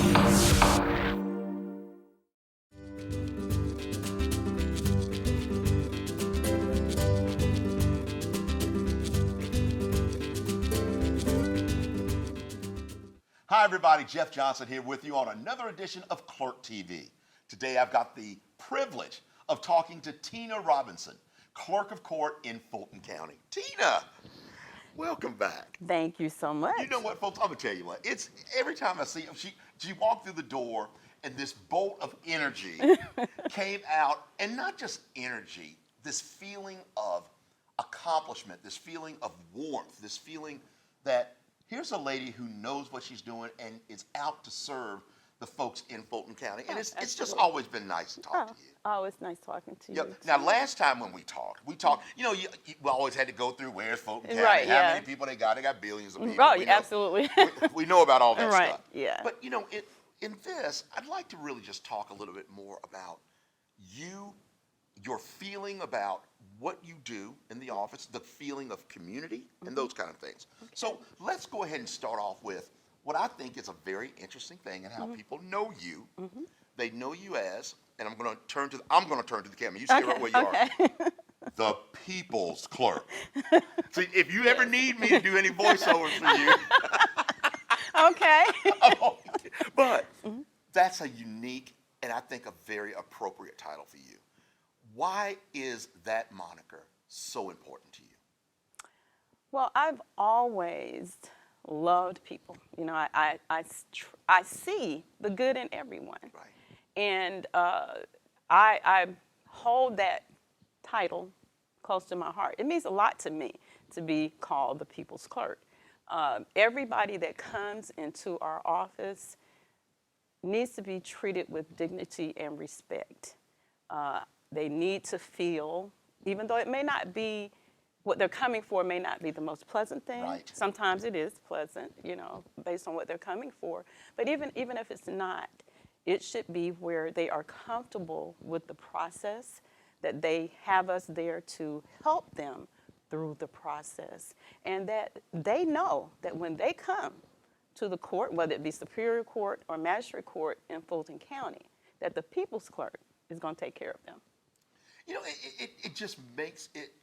Hi, everybody. Jeff Johnson here with you on another edition of Clerk TV. Today, I've got the privilege of talking to Tina Robinson, Clerk of Court in Fulton County. Tina, welcome back. Thank you so much. You know what, folks? I'm gonna tell you what. It's every time I see she walked through the door, and this bolt of energy came out, and not just energy, this feeling of accomplishment, this feeling of warmth, this feeling that here's a lady who knows what she's doing and is out to serve the folks in Fulton County. And it's just always been nice to talk to you. Oh, it's nice talking to you. Now, last time when we talked, you know, we always had to go through where's Fulton County, right, how many people they got. They got billions of people. Oh, absolutely. We know about all that right, stuff. Yeah. But, you know, in this, I'd like to really just talk a little bit more about your feeling about what you do in the office, the feeling of community, and those kind of things. Okay. So let's go ahead and start off with what I think is a very interesting thing and how people know you. They know you as, and I'm going to turn to the camera. You stay right where you are. The People's Clerk. See, if you ever need me to do any voiceovers for you. Okay. But that's a unique and I think a very appropriate title for you. Why is that moniker so important to you? Well, I've always loved people. You know, I see the good in everyone. Right. And I hold that title close to my heart. It means a lot to me to be called the People's Clerk. Everybody that comes into our office needs to be treated with dignity and respect. They need to feel, even though it may not be, what they're coming for may not be the most pleasant thing. Right. Sometimes it is pleasant, you know, based on what they're coming for. But even if it's not, it should be where they are comfortable with the process, that they have us there to help them through the process, and that they know that when they come to the court, whether it be Superior Court or Magistrate Court in Fulton County, that the People's Clerk is going to take care of them. You know, it just makes it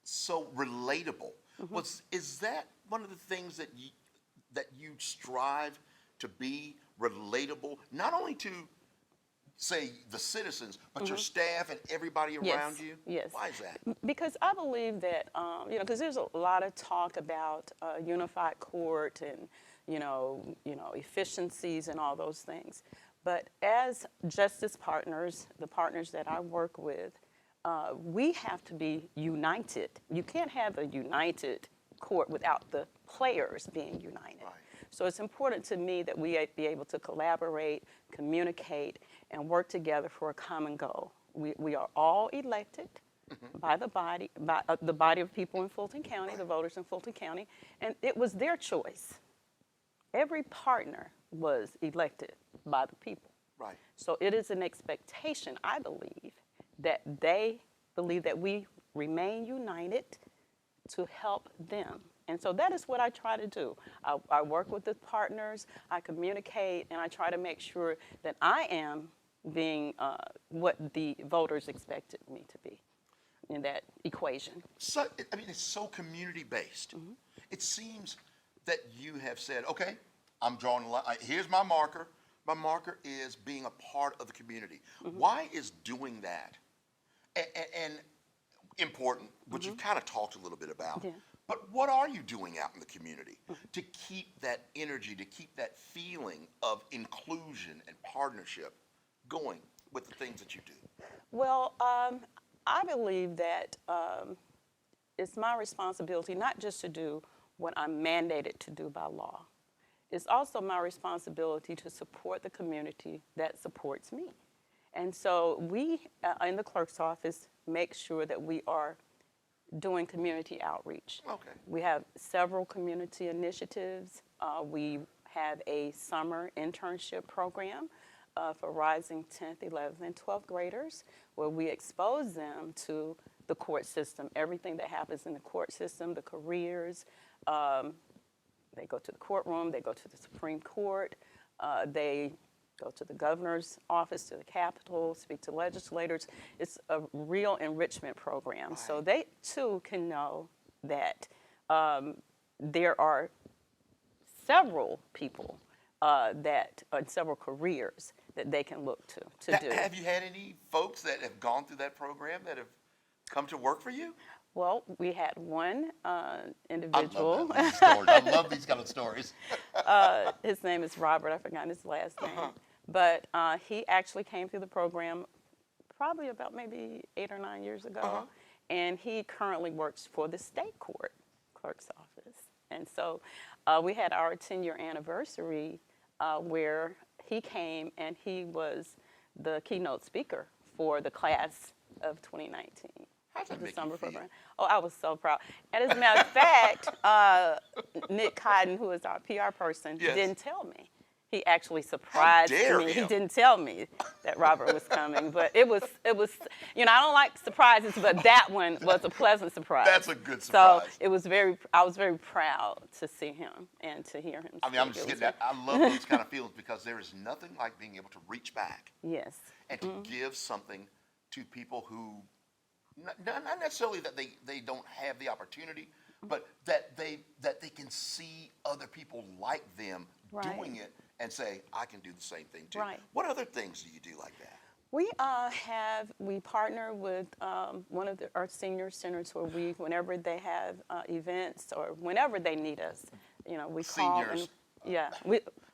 so relatable. Is that one of the things that you strive to be relatable, not only to, say, the citizens, but your staff and everybody around you? Yes. Why is that? Because I believe that, you know, because there's a lot of talk about unified court and, you know, efficiencies and all those things. But as justice partners, the partners that I work with, we have to be united. You can't have a united court without the players being united. Right. So it's important to me that we be able to collaborate, communicate, and work together for a common goal. We are all elected by the body of people in Fulton County, Right. the voters in Fulton County, and it was their choice. Every partner was elected by the people. Right. So it is an expectation, I believe, that they believe that we remain united to help them. And so that is what I try to do. I work with the partners, I communicate, and I try to make sure that I am being what the voters expected me to be in that equation. So, I mean, it's so community-based. It seems that you have said, okay, I'm drawing a line. Here's my marker. My marker is being a part of the community. Why is doing that and important, which you've kind of talked a little bit about, but what are you doing out in the community to keep that energy, to keep that feeling of inclusion and partnership going with the things that you do? Well, I believe that it's my responsibility not just to do what I'm mandated to do by law. It's also my responsibility to support the community that supports me. And so we, in the clerk's office, make sure that we are doing community outreach. Okay. We have several community initiatives. We have a summer internship program for rising 10th, 11th, and 12th graders, where we expose them to the court system, everything that happens in the court system, the careers. They go to the courtroom, they go to the Supreme Court, They go to the governor's office, to the Capitol, speak to legislators. It's a real enrichment program. So Right. they too can know that there are several people and several careers that they can look to do. Have you had any folks that have gone through that program that have come to work for you? Well, we had one I individual. love these stories. I love these kind of stories. His name is Robert. I forgot his last name. But he actually came through the program probably about maybe 8 or 9 years ago. And he currently works for the state court clerk's office. And so we had our 10-year anniversary where he came and he was the keynote speaker for the class of 2019. How's that The make you summer feel? program. Oh, I was so proud. And as a matter of fact, Nick Cotton, who is our PR person, Yes. didn't tell me. He actually surprised dare me. He him. didn't tell me that Robert was coming, but it was, you know, I don't like surprises, but that one was a pleasant surprise. That's a good surprise. So it was I was very proud to see him and to hear him I mean, I'm speak. just It was getting that. I love those kind of feelings because there is nothing like being able to reach back Yes. and to give something to people who, not necessarily that they don't have the opportunity, but that they can see other people like them Right. doing it and say, I can do the same thing too. Right. What other things do you do like that? We partner with one of our senior centers where whenever they have events or whenever they need us, you know, we call. Seniors. I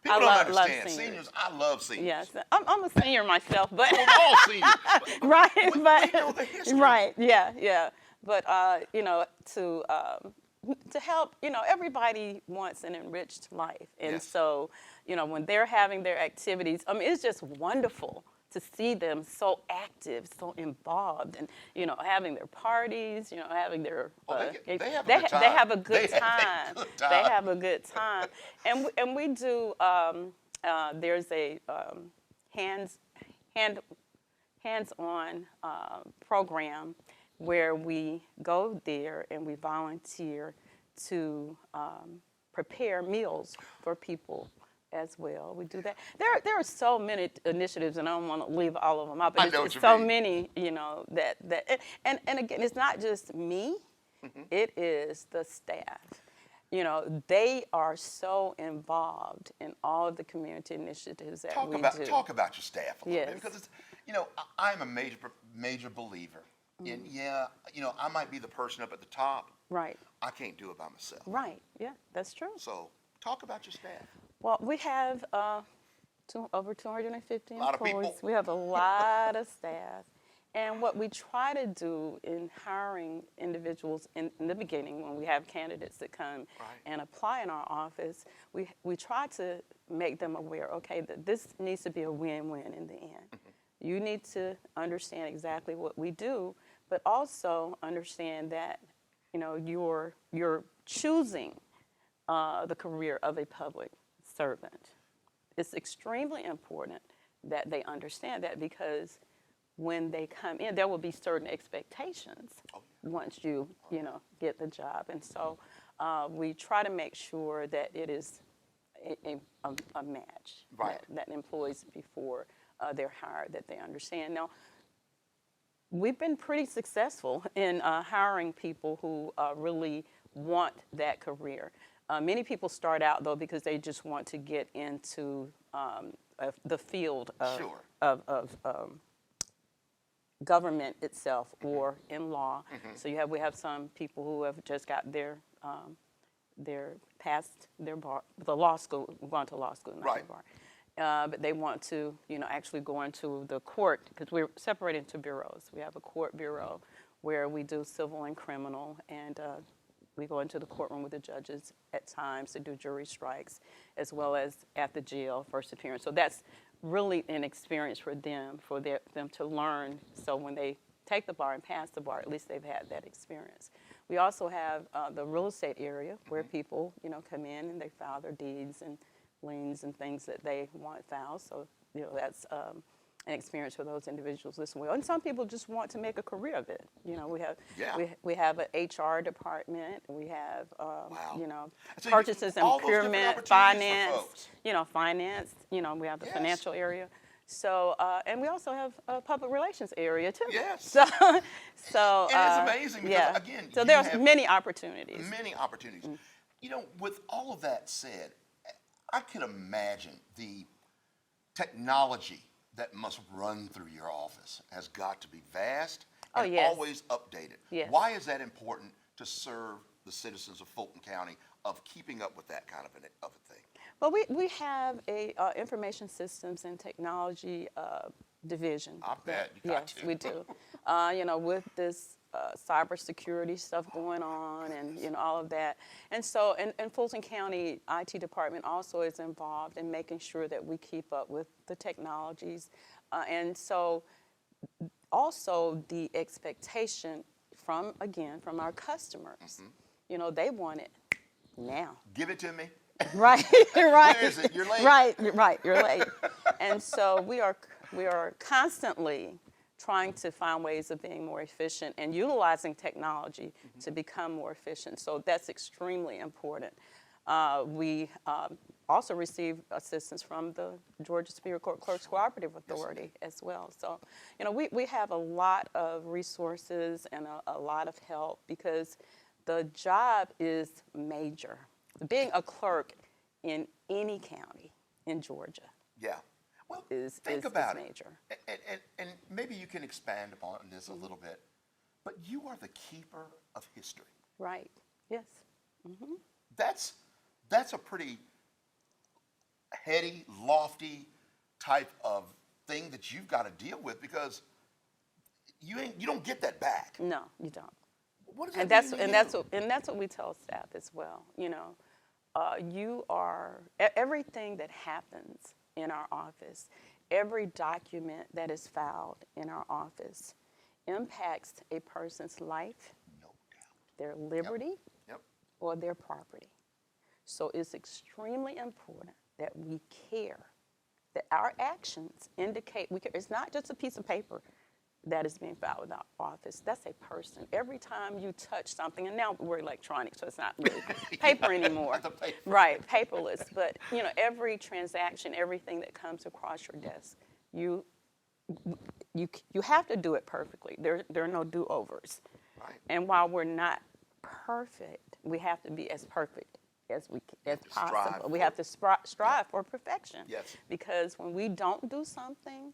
People don't love understand. seniors. Seniors, I love seniors. Yes, I'm a senior myself, but We're all seniors. right, We but know the history. right, yeah. But you know, to help, you know, everybody wants an enriched life, and Yes. so, you know, when they're having their activities, I mean, it's just wonderful to see them so active, so involved, and you know, having their parties, you know, having their they have a they good time. they have a good They have a time. good They time. have a good time, and we do. There's a hands-on program where we go there and we volunteer to prepare meals for people as well. We do that. There are so many initiatives, and I don't want to leave all of them out, but I know what it's you so mean. many, you know, and again, it's not just me, it is the staff. You know, they are so involved in all of the community initiatives that we do. Talk about your staff a little Yes. bit because it's, you know, I'm a major believer in, you know, I might be the person up at the top. Right, I can't do it by myself. right, yeah, that's true. So talk about your staff. Well, we have over 250 Lot of employees. people. We have a lot of staff. And what we try to do in hiring individuals in the beginning, when we have candidates that come and apply in our office, we try to make them aware, okay, that this needs to be a win-win in the end. You need to understand exactly what we do, but also understand that, you know, you're choosing the career of a public servant. It's extremely important that they understand that because when they come in, there will be certain expectations once you know, get the job. And so we try to make sure that it is a match that employees before they're hired, that they understand. Now, we've been pretty successful in hiring people who really want that career. Many people start out, though, because they just want to get into the field of government itself or in law. So we have some people who have just got their passed their bar, the law school, gone to law school, not the bar. But they want to, you know, actually go into the court because we're separated into bureaus. We have a court bureau where we do civil and criminal, and we go into the courtroom with the judges at times to do jury strikes, as well as at the jail, first appearance. So that's really an experience for them, them to learn. So when they take the bar and pass the bar, at least they've had that experience. We also have the real estate area where people, you know, come in and they file their deeds and liens and things that they want filed. So, you know, that's and experience for those individuals as well. And some people just want to make a career of it. You know, we have an HR department. We have you know, So purchases and all those different procurement, opportunities for folks. finance. You know, we have the Yes. financial area. So and we also have a public relations area too. Yes. So And it's amazing because, again, so you there's have many opportunities. many opportunities. You know, with all of that said, I can imagine the technology that must run through your office has got to be vast Oh, and yes. always updated. Yes. Why is that important to serve the citizens of Fulton County of keeping up with that kind of a thing? Well, we have a information systems and technology division. I bet you got Yes, to. we do. You know, with this cybersecurity stuff going on, and you know all of that, and so and Fulton County IT department also is involved in making sure that we keep up with the technologies, and so also the expectation from our customers. You know, they want it now. Give it to me. Right, right. Where is it? You're late. Right, you're late. And so we are constantly trying to find ways of being more efficient and utilizing technology to become more efficient. So that's extremely important. We also receive assistance from the Georgia Superior Court Clerks Cooperative Authority as well. So, you know, we have a lot of resources and a lot of help because the job is major. Being a clerk in any county in Georgia Yeah. Well, is think about major. it. And maybe you can expand upon this a little bit. But you are the keeper of history. Right, yes. That's a pretty heady, lofty type of thing that you've got to deal with because you don't get that back. No, you don't. What does that And that's mean to you? that's what we tell staff as well. You know, you are everything that happens in our office, every document that is filed in our office impacts a person's life, No doubt. their liberty, Yep. or their property. So it's extremely important that we care, that our actions indicate we care. It's not just a piece of paper that is being filed with our office. That's a person. Every time you touch something, and now we're electronic, so it's not really paper anymore. The paper. Right, paperless. But you know, every transaction, everything that comes across your desk, you have to do it perfectly. There are no do-overs. Right. And while we're not perfect, we have to be as perfect as possible. We have to strive for perfection. Yes. Because when we don't do something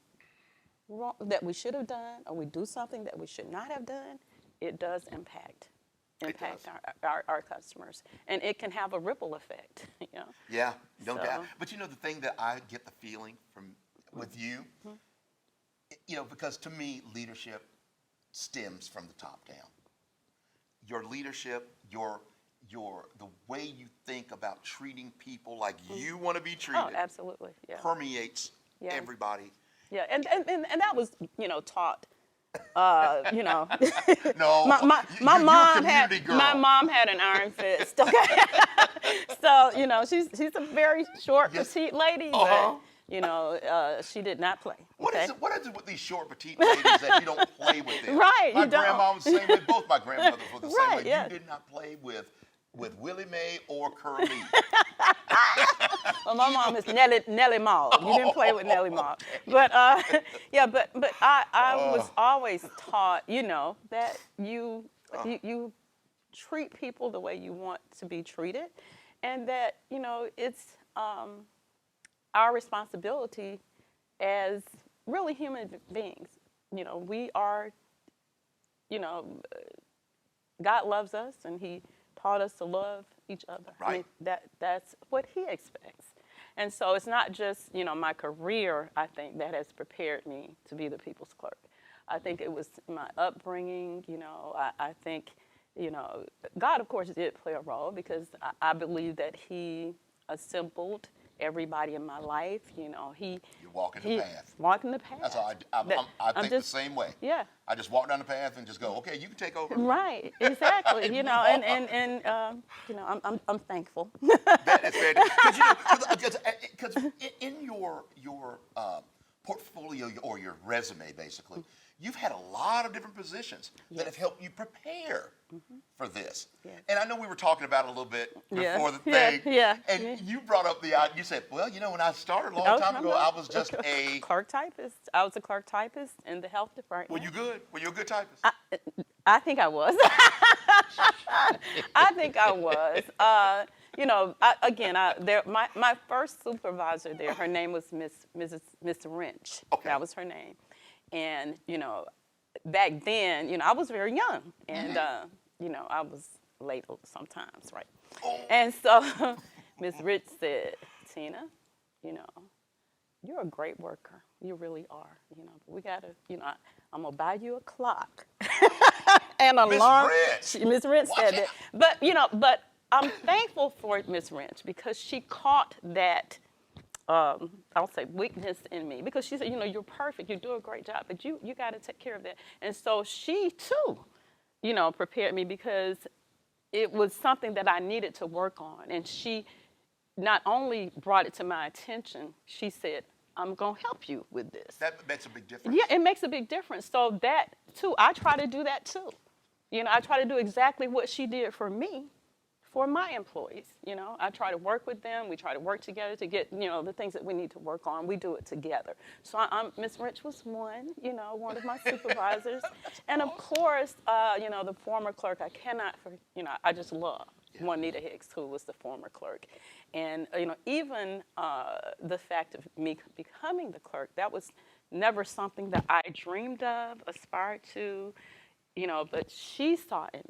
wrong that we should have done, or we do something that we should not have done, it does impact our customers, and it can have a ripple effect. You know. Yeah, no So- doubt. But you know, the thing that I get the feeling from with you, you know, because to me, leadership stems from the top down. Your leadership, the way you think about treating people like you want to be treated Oh, absolutely. Yeah. permeates Yeah. everybody. Yeah, and that was, you know, taught. You know, No, my you're a mom community girl. my mom had an iron fist. Okay, so you know she's a very short, Yes. petite lady, Uh-huh. but you know she did not play. What Okay? is it with these short, petite ladies that you don't play with them? Right, My you don't. grandma was the same way. Both my grandmothers were the same Right, way. yeah. You did not play with Willie Mae or Curly. Well, my mom is Nellie Maul. You didn't play with Nellie Maul, but yeah, but I was always taught, you know, that you treat people the way you want to be treated, and that you know it's our responsibility as really human beings. You know, we are. You know, God loves us, and He taught us to love each other. I mean, that's what He expects. And so it's not just, you know, my career, I think, that has prepared me to be the people's clerk. I think it was my upbringing, you know, I think, you know, God, of course, did play a role because I believe that He assembled everybody in my life, you know. You're walking the path. Walking the path. That's all I think the same way. Yeah. I just walk down the path and just go, okay, you can take over. Right, exactly. You know, and you know, I'm thankful. That is fair. Because you know, because in your portfolio or your resume, basically, you've had a lot of different positions that have helped you prepare for this. Yes. And I know we were talking about it a little bit Yeah. before the Yeah, thing. yeah, And yeah. you brought up you said, well, when I started a long time ago, I was just a. clerk typist. I was a clerk typist in the health department. Were you good? Were you a good typist? I think I was. I think I was. My first supervisor there, her name was Miss Wrench. Okay. That was her name. And, back then, I was very young. And, I was late sometimes, right? Oh. And so Miss Rich said, Tina, you're a great worker. You really are. But we got to, I'm going to buy you a clock. And alarm. Miss Wrench said that. But I'm thankful for Miss Wrench because she caught that, I'll say, weakness in me. Because she said, you're perfect. You do a great job. But you got to take care of that. And so she, too, prepared me because it was something that I needed to work on. And she not only brought it to my attention, she said, I'm going to help you with this. That makes a big difference. Yeah, it makes a big difference. So that, too, I try to do that, too. I try to do exactly what she did for me, for my employees. I try to work with them. We try to work together to get, the things that we need to work on. We do it together. So Miss Rich was one of my supervisors. And, of course, the former clerk, I cannot, I just love Juanita Hicks, who was the former clerk. And, even the fact of me becoming the clerk, that was never something that I dreamed of, aspired to, but she saw in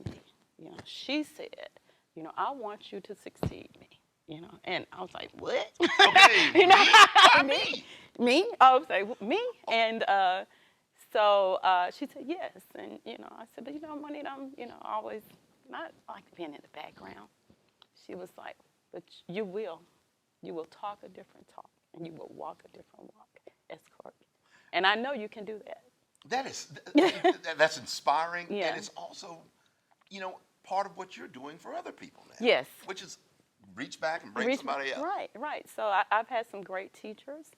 me. She said, I want you to succeed me, And I was like, what? Okay, me? I was like, me? And so she said, yes. And, I said, but, Juanita, I'm, always not like being in the background. She was like, but you will talk a different talk, and you will walk a different walk as clerk. And I know you can do that. That's inspiring, Yeah. and it's also, part of what you're doing for other people now. Yes. Which is reach back and bring somebody else. Right. So I've had some great teachers,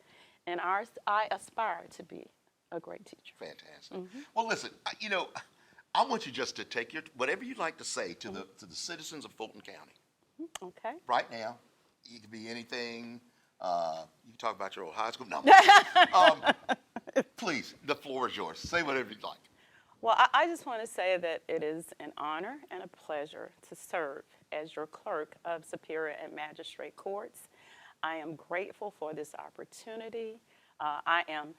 and I aspire to be a great teacher. Fantastic. Well, listen, I want you just to take whatever you'd like to say to the citizens of Fulton County. Okay. Right now, it could be anything. You can talk about your old high school. No. Please, the floor is yours. Say whatever you'd like. Well, I just want to say that it is an honor and a pleasure to serve as your clerk of Superior and Magistrate Courts. I am grateful for this opportunity. I am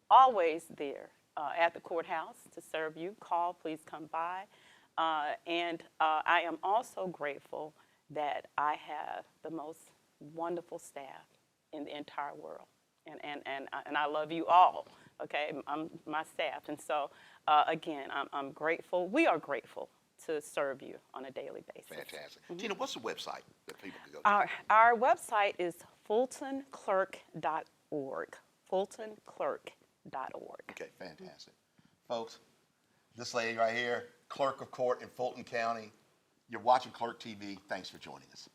always there at the courthouse to serve you. Call, please come by. And I am also grateful that I have the most wonderful staff in the entire world. And I love you all, okay? I'm my staff. And so, again, I'm grateful. We are grateful to serve you on a daily basis. Fantastic. Tina, what's the website that people can go to? Our website is fultonclerk.org. fultonclerk.org. Okay, fantastic. Folks, this lady right here, clerk of court in Fulton County. You're watching Clerk TV. Thanks for joining us.